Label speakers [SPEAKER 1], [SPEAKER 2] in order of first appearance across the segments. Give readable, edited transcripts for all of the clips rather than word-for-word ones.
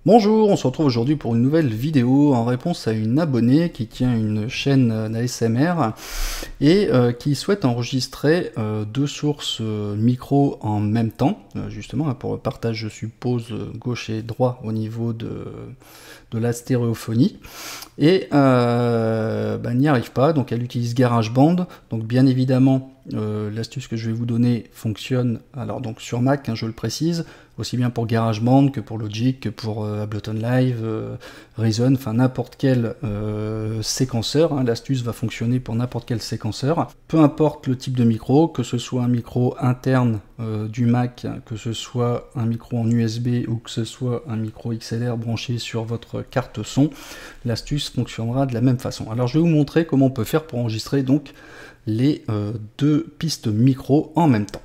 [SPEAKER 1] Bonjour, on se retrouve aujourd'hui pour une nouvelle vidéo en réponse à une abonnée qui tient une chaîne d'ASMR et qui souhaite enregistrer deux sources micro en même temps, justement pour le partage, je suppose, gauche et droit au niveau de la stéréophonie, et n'y arrive pas, donc elle utilise GarageBand. Donc bien évidemment l'astuce que je vais vous donner fonctionne alors donc sur Mac, je le précise, aussi bien pour GarageBand que pour Logic, que pour Ableton Live, Reason, enfin n'importe quel séquenceur. L'astuce va fonctionner pour n'importe quel séquenceur. Peu importe le type de micro, que ce soit un micro interne du Mac, que ce soit un micro en USB ou que ce soit un micro XLR branché sur votre carte son, l'astuce fonctionnera de la même façon. Alors je vais vous montrer comment on peut faire pour enregistrer donc les deux pistes micro en même temps.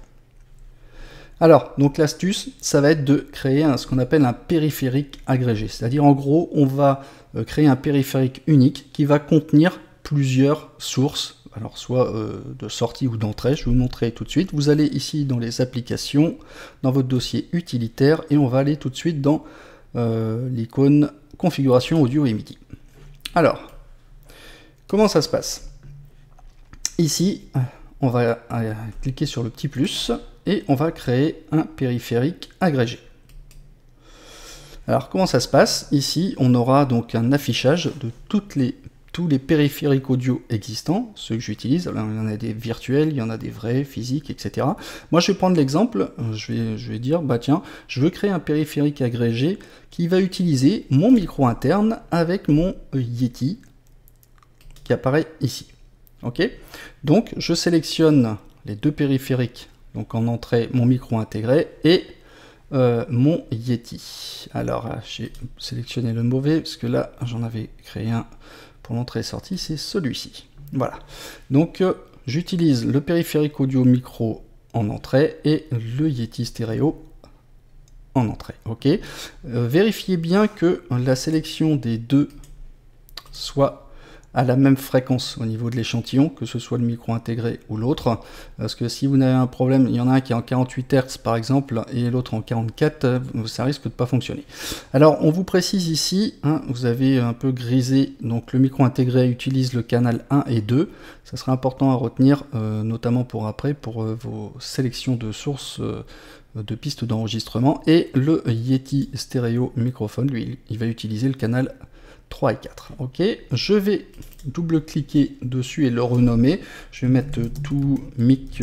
[SPEAKER 1] Alors, donc l'astuce, ça va être de créer ce qu'on appelle un périphérique agrégé. C'est-à-dire, en gros, on va créer un périphérique unique qui va contenir plusieurs sources, alors soit de sortie ou d'entrée. Je vais vous montrer tout de suite. Vous allez ici dans les applications, dans votre dossier utilitaire, et on va aller tout de suite dans l'icône configuration audio et MIDI. Alors, comment ça se passe? Ici, on va cliquer sur le petit plus et on va créer un périphérique agrégé. Alors comment ça se passe? Ici, on aura donc un affichage de tous les périphériques audio existants, ceux que j'utilise. Alors il y en a des virtuels, il y en a des vrais, physiques, etc. Moi je vais prendre l'exemple, je vais dire, bah tiens, je veux créer un périphérique agrégé qui va utiliser mon micro interne avec mon Yeti qui apparaît ici. Ok, donc je sélectionne les deux périphériques, donc en entrée mon micro intégré et mon Yeti. Alors j'ai sélectionné le mauvais parce que là j'en avais créé un pour l'entrée et sortie, c'est celui-ci. Voilà, donc j'utilise le périphérique audio micro en entrée et le Yeti stéréo en entrée. Ok, vérifiez bien que la sélection des deux soit à la même fréquence au niveau de l'échantillon, que ce soit le micro intégré ou l'autre, parce que si vous avez un problème, il y en a un qui est en 48 Hz par exemple, et l'autre en 44, ça risque de pas fonctionner. Alors on vous précise ici, vous avez un peu grisé, donc le micro intégré utilise le canal 1 et 2, ça sera important à retenir, notamment pour après, pour vos sélections de sources de pistes d'enregistrement, et le Yeti stéréo microphone, lui, il va utiliser le canal 3 et 4. Ok, je vais double-cliquer dessus et le renommer. Je vais mettre tout mic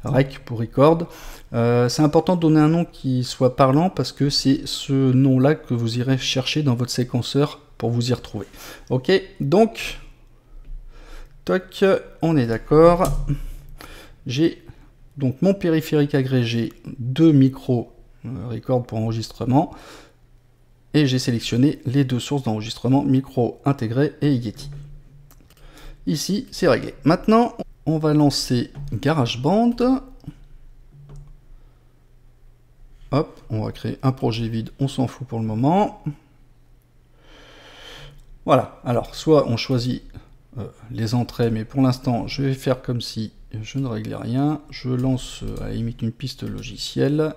[SPEAKER 1] rec pour record. C'est important de donner un nom qui soit parlant parce que c'est ce nom-là que vous irez chercher dans votre séquenceur pour vous y retrouver. Ok, donc, toc, on est d'accord. J'ai donc mon périphérique agrégé, deux micros record pour enregistrement. Et j'ai sélectionné les deux sources d'enregistrement, micro intégré et Yeti. Ici, c'est réglé. Maintenant, on va lancer GarageBand. Hop, on va créer un projet vide, on s'en fout pour le moment. Voilà, alors soit on choisit les entrées, mais pour l'instant, je vais faire comme si je ne réglais rien. Je lance à la limite une piste logicielle.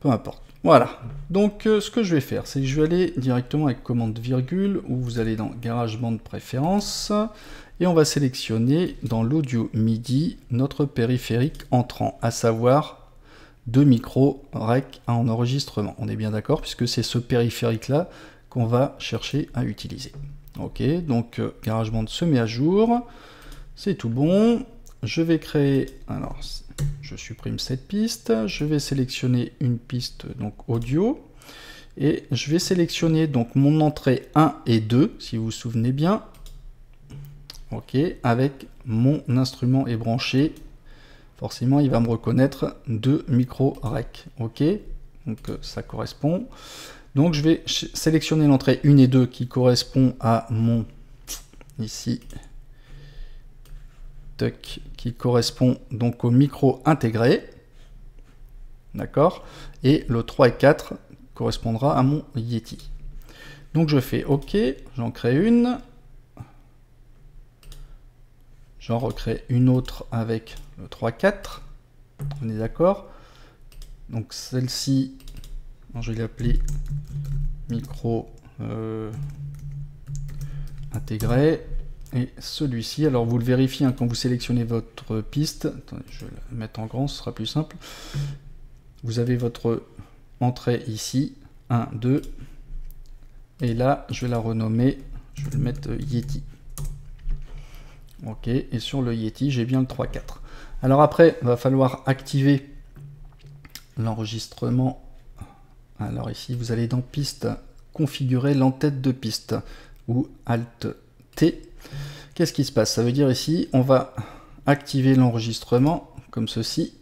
[SPEAKER 1] Peu importe. Voilà, donc ce que je vais faire, c'est que je vais aller directement avec commande virgule, où vous allez dans GarageBand préférences, et on va sélectionner dans l'audio MIDI notre périphérique entrant, à savoir deux micros rec en enregistrement. On est bien d'accord, puisque c'est ce périphérique-là qu'on va chercher à utiliser. Ok, donc GarageBand se met à jour, c'est tout bon. Je vais créer, alors je supprime cette piste, je vais sélectionner une piste donc audio, et je vais sélectionner donc mon entrée 1 et 2, si vous vous souvenez bien, ok, avec mon instrument est branché, forcément il va me reconnaître deux micros rec, ok, donc ça correspond, donc je vais sélectionner l'entrée 1 et 2 qui correspond à mon, ici, qui correspond donc au micro intégré, d'accord, et le 3 et 4 correspondra à mon Yeti. Donc je fais OK, j'en crée une, j'en recrée une autre avec le 3-4. On est d'accord? Donc celle-ci, je vais l'appeler micro intégré. Et celui-ci, alors vous le vérifiez hein, quand vous sélectionnez votre piste. Attendez, je vais la mettre en grand, ce sera plus simple. Vous avez votre entrée ici, 1, 2. Et là, je vais la renommer, je vais le mettre Yeti. Ok, et sur le Yeti, j'ai bien le 3-4. Alors après, il va falloir activer l'enregistrement. Alors ici, vous allez dans piste, configurer l'entête de piste, ou Alt T. Qu'est-ce qui se passe? Ça veut dire ici, on va activer l'enregistrement, comme ceci.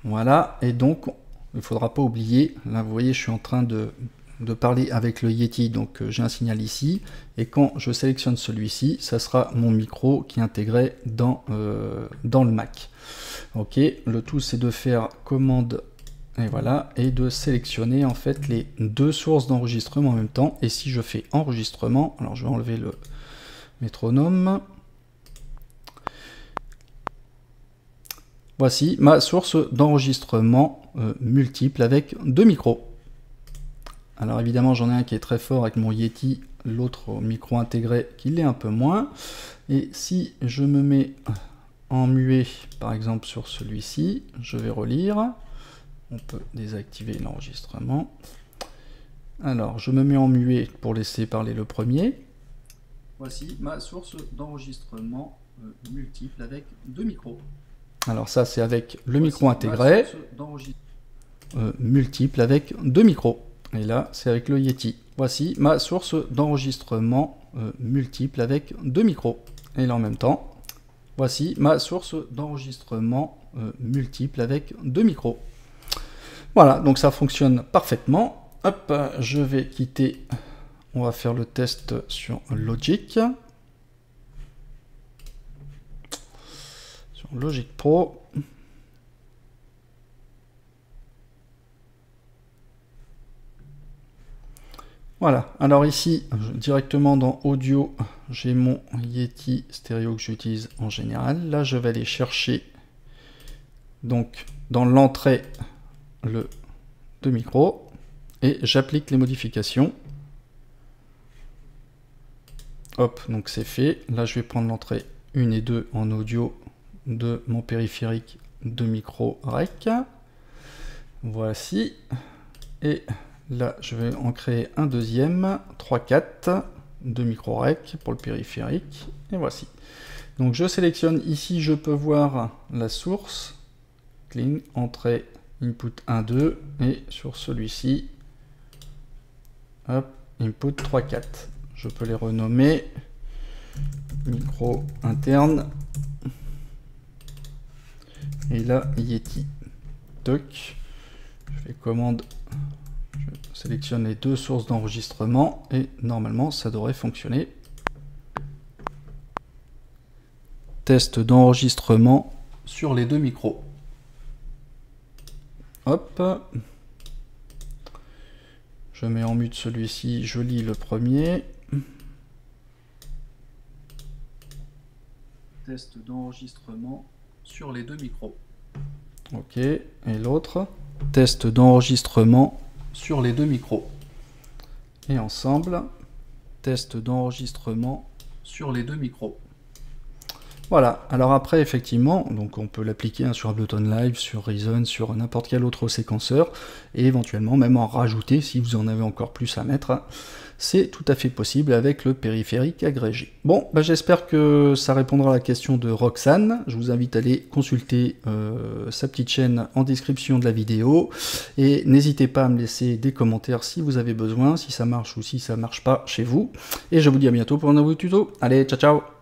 [SPEAKER 1] Voilà, et donc, il ne faudra pas oublier, là vous voyez, je suis en train de parler avec le Yeti, donc j'ai un signal ici, et quand je sélectionne celui-ci, ça sera mon micro qui est intégré dans le Mac. Ok, le tout c'est de faire commande, et voilà, et de sélectionner en fait les deux sources d'enregistrement en même temps, et si je fais enregistrement, alors je vais enlever le métronome, voici ma source d'enregistrement multiple avec deux micros. Alors évidemment, j'en ai un qui est très fort avec mon Yeti, l'autre au micro intégré qui l'est un peu moins. Et si je me mets en muet, par exemple sur celui-ci, je vais relire. On peut désactiver l'enregistrement. Alors, je me mets en muet pour laisser parler le premier. Voici ma source d'enregistrement multiple avec deux micros. Alors ça, c'est avec le micro intégré, multiple avec deux micros. Et là, c'est avec le Yeti. Voici ma source d'enregistrement multiple avec deux micros. Et là, en même temps, voici ma source d'enregistrement multiple avec deux micros. Voilà, donc ça fonctionne parfaitement. Hop, je vais quitter. On va faire le test sur Logic. Sur Logic Pro. Voilà, alors ici, directement dans Audio, j'ai mon Yeti stéréo que j'utilise en général. Là, je vais aller chercher, donc, dans l'entrée, le deux micros, et j'applique les modifications. Hop, donc c'est fait. Là, je vais prendre l'entrée 1 et 2 en audio de mon périphérique de micro rec. Voici. Et là, je vais en créer un deuxième, 3-4, de micro rec pour le périphérique. Et voici. Donc je sélectionne ici, je peux voir la source. Clean, entrée, input 1, 2. Et sur celui-ci, hop, input 3-4. Je peux les renommer micro interne. Et là, Yeti. Toc. Je fais commande. Je sélectionne les deux sources d'enregistrement et normalement ça devrait fonctionner. Test d'enregistrement sur les deux micros. Hop. Je mets en mute celui-ci, je lis le premier. Test d'enregistrement sur les deux micros. Ok, et l'autre. Test d'enregistrement sur les deux micros. Et ensemble, test d'enregistrement sur les deux micros. Voilà, alors après effectivement, donc on peut l'appliquer sur Ableton Live, sur Reason, sur n'importe quel autre séquenceur, et éventuellement même en rajouter si vous en avez encore plus à mettre. C'est tout à fait possible avec le périphérique agrégé. Bon, bah j'espère que ça répondra à la question de Roxane. Je vous invite à aller consulter sa petite chaîne en description de la vidéo. Et n'hésitez pas à me laisser des commentaires si vous avez besoin, si ça marche ou si ça marche pas chez vous. Et je vous dis à bientôt pour un nouveau tuto. Allez, ciao ciao!